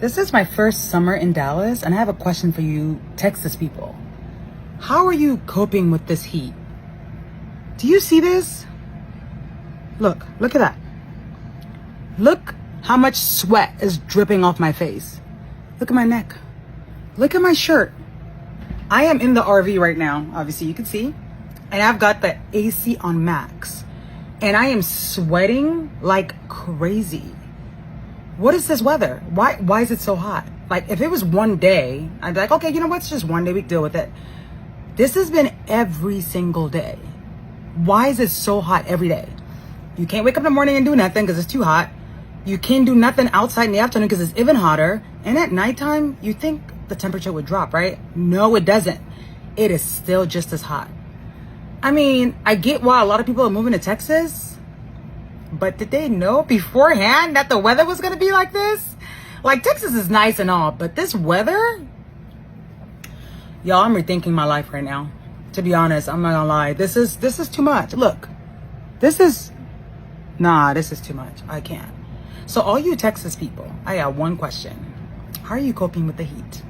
This is my first summer in Dallas, and I have a question for you Texas people. How are you coping with this heat? Do you see this? Look at that. Look how much sweat is dripping off my face. Look at my neck. Look at my shirt. I am in the RV right now, obviously you can see, and I've got the AC on max, and I am sweating like crazy. What is this weather? Why is it so hot? Like, if it was one day, I'd be like, okay, you know what? It's just one day, we can deal with it. This has been every single day. Why is it so hot every day? You can't wake up in the morning and do nothing because it's too hot. You can't do nothing outside in the afternoon because it's even hotter. And at nighttime, you think the temperature would drop, right? No, it doesn't. It is still just as hot. I mean, I get why a lot of people are moving to Texas, but did they know beforehand that the weather was going to be like this? Like, Texas is nice and all, but this weather, y'all, I'm rethinking my life right now. To be honest, I'm not gonna lie. This is too much. Look, this is too much. I can't. So all you Texas people, I got one question. How are you coping with the heat?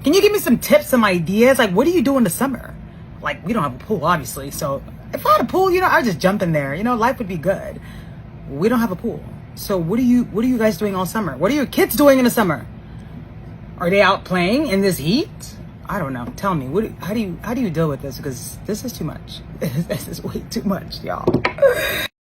Can you give me some tips, some ideas? Like, what do you do in the summer? Like, we don't have a pool, obviously. So if I had a pool, I'd just jump in there. Life would be good. We don't have a pool. So what are you guys doing all summer? What are your kids doing in the summer? Are they out playing in this heat? I don't know. Tell me, how do you deal with this? Because this is too much. This is way too much, y'all.